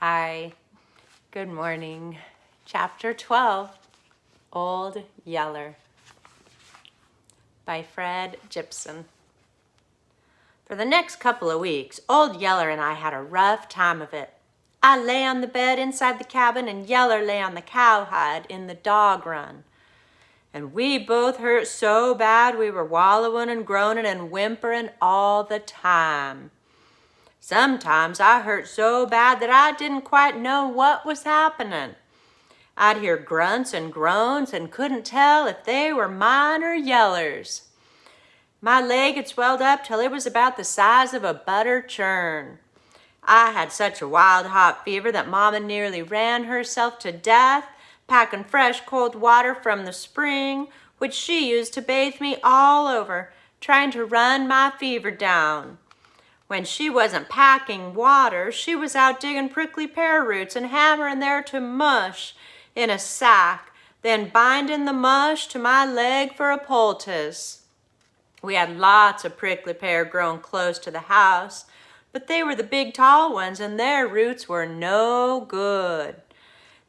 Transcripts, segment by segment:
Hi, good morning. Chapter 12, Old Yeller by Fred Gibson. For the next couple of weeks, Old Yeller and I had a rough time of it. I lay on the bed inside the cabin and Yeller lay on the cowhide in the dog run. And we both hurt so bad we were wallowing and groaning and whimpering all the time. Sometimes I hurt so bad that I didn't quite know what was happening. I'd hear grunts and groans and couldn't tell if they were mine or Yeller's. My leg had swelled up till it was about the size of a butter churn. I had such a wild hot fever that Mama nearly ran herself to death, packing fresh cold water from the spring, which she used to bathe me all over, trying to run my fever down. When she wasn't packing water, she was out digging prickly pear roots and hammering there to mush in a sack, then binding the mush to my leg for a poultice. We had lots of prickly pear growing close to the house, but they were the big tall ones and their roots were no good.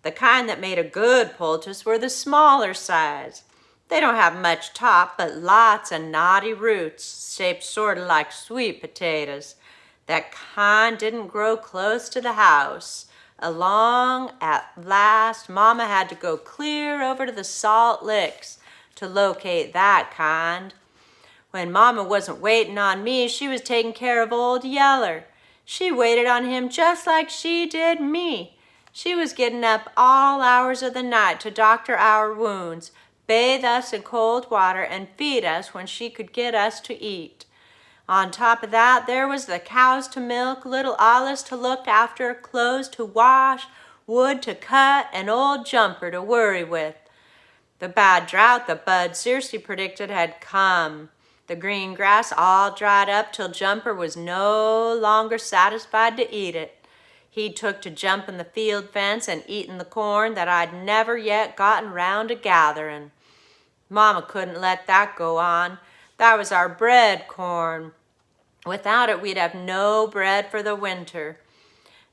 The kind that made a good poultice were the smaller size. They don't have much top, but lots of knotty roots, shaped sort of like sweet potatoes. That kind didn't grow close to the house. Along at last, Mama had to go clear over to the Salt Licks to locate that kind. When Mama wasn't waiting on me, she was taking care of Old Yeller. She waited on him just like she did me. She was getting up all hours of the night to doctor our wounds, bathe us in cold water, and feed us when she could get us to eat. On top of that, there was the cows to milk, little Alice to look after, clothes to wash, wood to cut, and old Jumper to worry with. The bad drought that Bud Searcy predicted had come. The green grass all dried up till Jumper was no longer satisfied to eat it. He took to jumping the field fence and eating the corn that I'd never yet gotten round to gathering. Mama couldn't let that go on. That was our bread corn. Without it, we'd have no bread for the winter.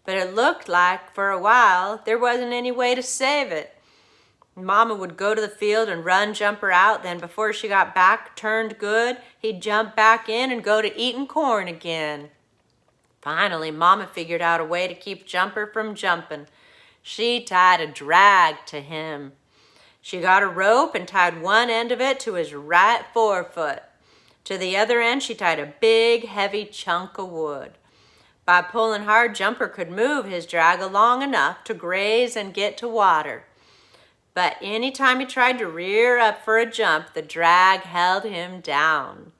But it looked like, for a while, there wasn't any way to save it. Mama would go to the field and run Jumper out, then before she got back turned good, he'd jump back in and go to eating corn again. Finally, Mama figured out a way to keep Jumper from jumping. She tied a drag to him. She got a rope and tied one end of it to his right forefoot. To the other end, she tied a big, heavy chunk of wood. By pulling hard, Jumper could move his drag long enough to graze and get to water. But any time he tried to rear up for a jump, the drag held him down.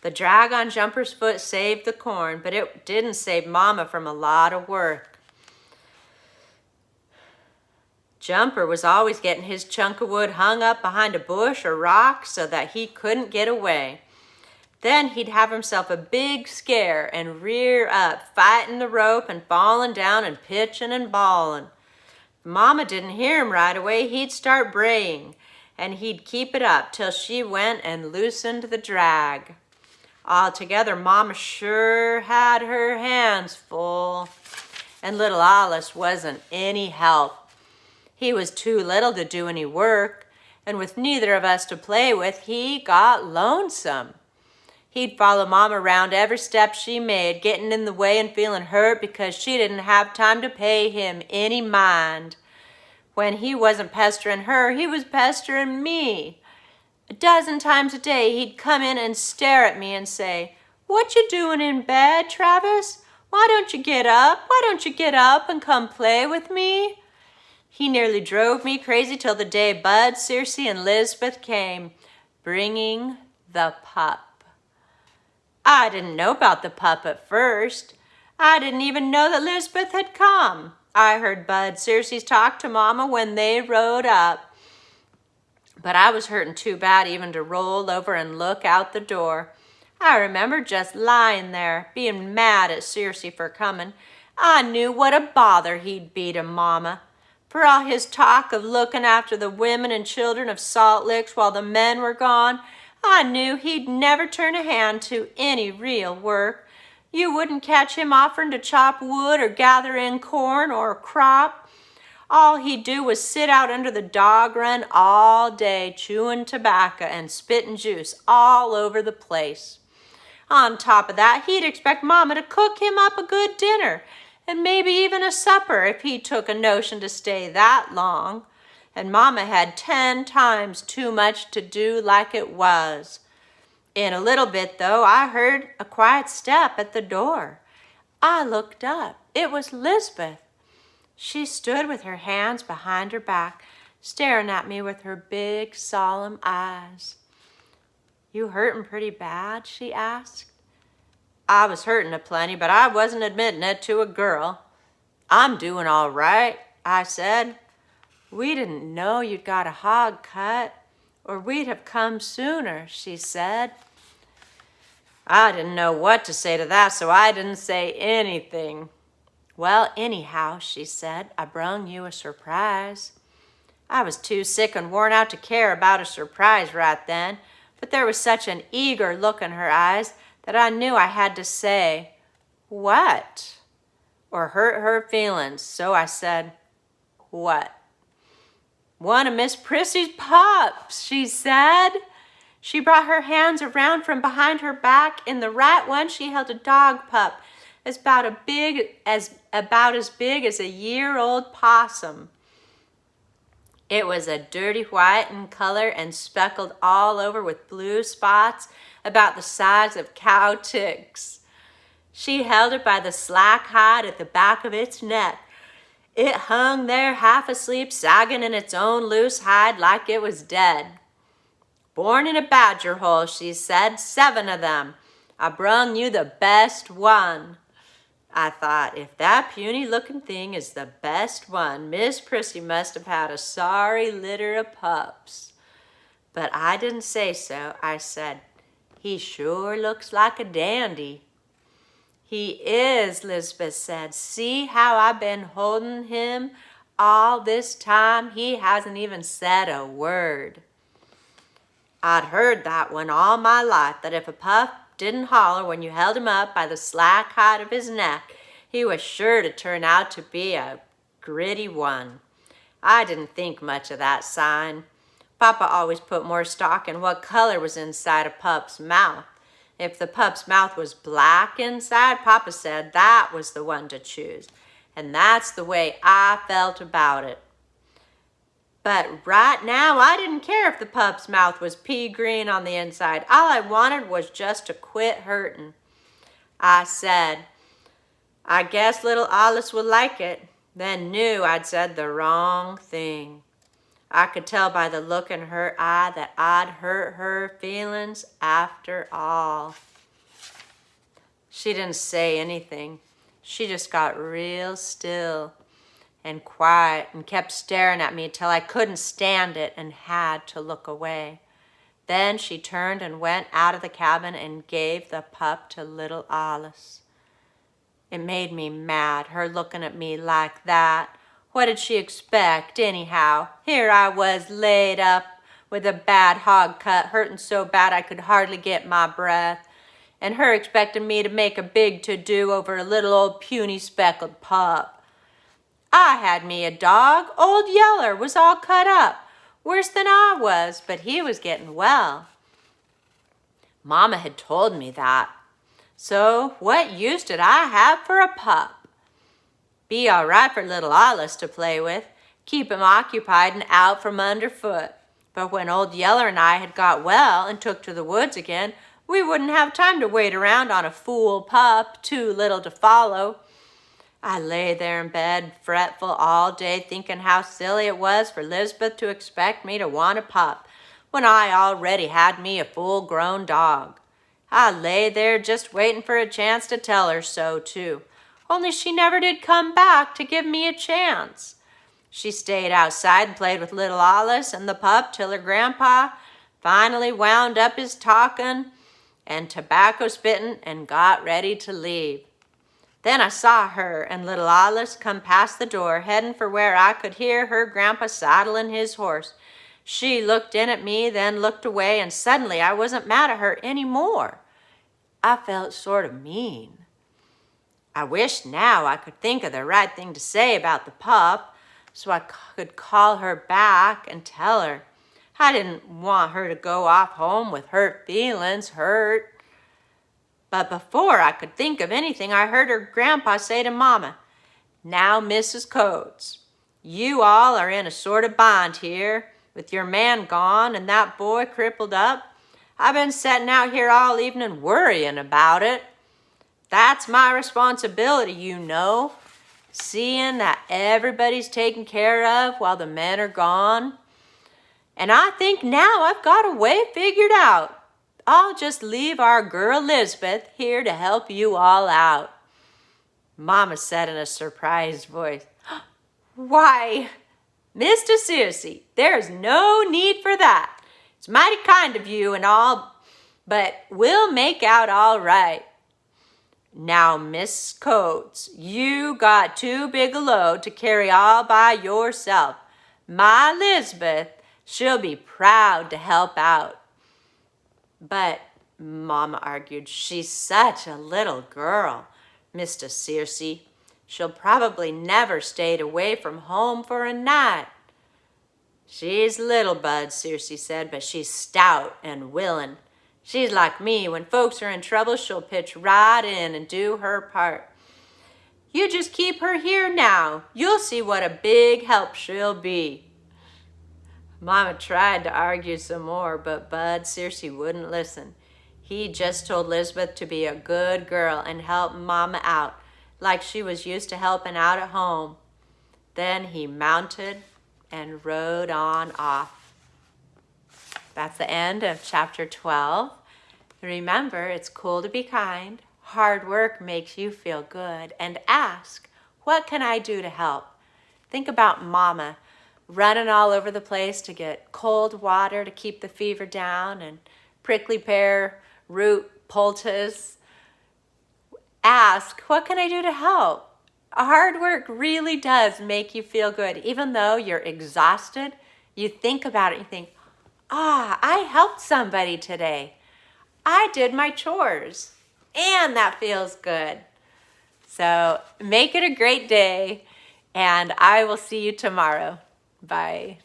The drag on Jumper's foot saved the corn, but it didn't save Mama from a lot of work. Jumper was always getting his chunk of wood hung up behind a bush or rock so that he couldn't get away. Then he'd have himself a big scare and rear up, fighting the rope and falling down and pitching and bawling. If Mama didn't hear him right away, he'd start braying, and he'd keep it up till she went and loosened the drag. Altogether, Mama sure had her hands full, and little Alice wasn't any help. He was too little to do any work, and with neither of us to play with, he got lonesome. He'd follow Mama around every step she made, getting in the way and feeling hurt because she didn't have time to pay him any mind. When he wasn't pestering her, he was pestering me. A dozen times a day, he'd come in and stare at me and say, "What you doing in bed, Travis? Why don't you get up? Why don't you get up and come play with me?" He nearly drove me crazy till the day Bud, Searcy, and Lisbeth came, bringing the pup. I didn't know about the pup at first. I didn't even know that Lisbeth had come. I heard Bud Searcy's talk to Mama when they rode up. But I was hurting too bad even to roll over and look out the door. I remember just lying there, being mad at Searcy for coming. I knew what a bother he'd be to Mama. For all his talk of looking after the women and children of Salt Licks while the men were gone, I knew he'd never turn a hand to any real work. You wouldn't catch him offering to chop wood or gather in corn or a crop. All he'd do was sit out under the dog run all day, chewing tobacco and spitting juice all over the place. On top of that, he'd expect Mama to cook him up a good dinner and maybe even a supper if he took a notion to stay that long. And Mama had 10 times too much to do like it was. In a little bit, though, I heard a quiet step at the door. I looked up. It was Lisbeth. She stood with her hands behind her back, staring at me with her big, solemn eyes. "You hurtin' pretty bad?" she asked. I was hurting aplenty, but I wasn't admitting it to a girl. "I'm doing all right," I said. "We didn't know you'd got a hog cut, or we'd have come sooner," she said. I didn't know what to say to that, so I didn't say anything. "Well, anyhow," she said, "I brung you a surprise." I was too sick and worn out to care about a surprise right then, but there was such an eager look in her eyes that I knew I had to say, "What?" or hurt her feelings, so I said, "What?" "One of Miss Prissy's pups," she said. She brought her hands around from behind her back. In the right one, she held a dog pup, about as big as a year-old possum. It was a dirty white in color and speckled all over with blue spots about the size of cow ticks. She held it by the slack hide at the back of its neck. It hung there half asleep, sagging in its own loose hide like it was dead. "Born in a badger hole," she said, "7 of them. I brung you the best one." I thought, if that puny-looking thing is the best one, Miss Prissy must have had a sorry litter of pups. But I didn't say so. I said, "He sure looks like a dandy." "He is," Lisbeth said. "See how I've been holding him all this time? He hasn't even said a word." I'd heard that one all my life, that if a pup didn't holler when you held him up by the slack hide of his neck, he was sure to turn out to be a gritty one. I didn't think much of that sign. Papa always put more stock in what color was inside a pup's mouth. If the pup's mouth was black inside, Papa said that was the one to choose. And that's the way I felt about it. But right now, I didn't care if the pup's mouth was pea green on the inside. All I wanted was just to quit hurting. I said, "I guess little Alice will like it," then knew I'd said the wrong thing. I could tell by the look in her eye that I'd hurt her feelings after all. She didn't say anything. She just got real still and quiet and kept staring at me till I couldn't stand it and had to look away. Then she turned and went out of the cabin and gave the pup to little Alice. It made me mad, her looking at me like that. What did she expect, anyhow? Here I was laid up with a bad hog cut, hurting so bad I could hardly get my breath, and her expecting me to make a big to-do over a little old puny speckled pup. I had me a dog. Old Yeller was all cut up, worse than I was, but he was getting well. Mama had told me that. So what use did I have for a pup? Be all right for little Alice to play with, keep him occupied and out from underfoot. But when Old Yeller and I had got well and took to the woods again, we wouldn't have time to wait around on a fool pup too little to follow. I lay there in bed, fretful all day, thinking how silly it was for Lisbeth to expect me to want a pup when I already had me a full-grown dog. I lay there just waiting for a chance to tell her so, too, only she never did come back to give me a chance. She stayed outside and played with little Alice and the pup till her grandpa finally wound up his talking and tobacco spitting and got ready to leave. Then I saw her and little Alice come past the door, heading for where I could hear her grandpa saddling his horse. She looked in at me, then looked away, and suddenly I wasn't mad at her any more. I felt sort of mean. I wish now I could think of the right thing to say about the pup so I could call her back and tell her. I didn't want her to go off home with hurt feelings, But before I could think of anything, I heard her grandpa say to Mama, "Now, Mrs. Coates, you all are in a sort of bind here, with your man gone and that boy crippled up. I've been sitting out here all evening worrying about it. That's my responsibility, you know, seeing that everybody's taken care of while the men are gone. And I think now I've got a way figured out. I'll just leave our girl Elizabeth here to help you all out." Mama said in a surprised voice, "Why, Mr. Searcy, there's no need for that. It's mighty kind of you and all, but we'll make out all right. Now, Miss Coates, you got too big a load to carry all by yourself. My Elizabeth, she'll be proud to help out." "But," Mama argued, "she's such a little girl, Mr. Searcy. She'll probably never stay away from home for a night." "She's little, Bud," Searcy said, "but she's stout and willing. She's like me. When folks are in trouble, she'll pitch right in and do her part. You just keep her here now. You'll see what a big help she'll be." Mama tried to argue some more, but Bud Searcy wouldn't listen. He just told Elizabeth to be a good girl and help Mama out, like she was used to helping out at home. Then he mounted and rode on off. That's the end of chapter 12. Remember, it's cool to be kind. Hard work makes you feel good. And ask, what can I do to help? Think about Mama running all over the place to get cold water to keep the fever down and prickly pear root poultice. Ask, what can I do to help? Hard work really does make you feel good. Even though you're exhausted, you think about it and you think, I helped somebody today. I did my chores, and that feels good. So make it a great day, and I will see you tomorrow. Bye.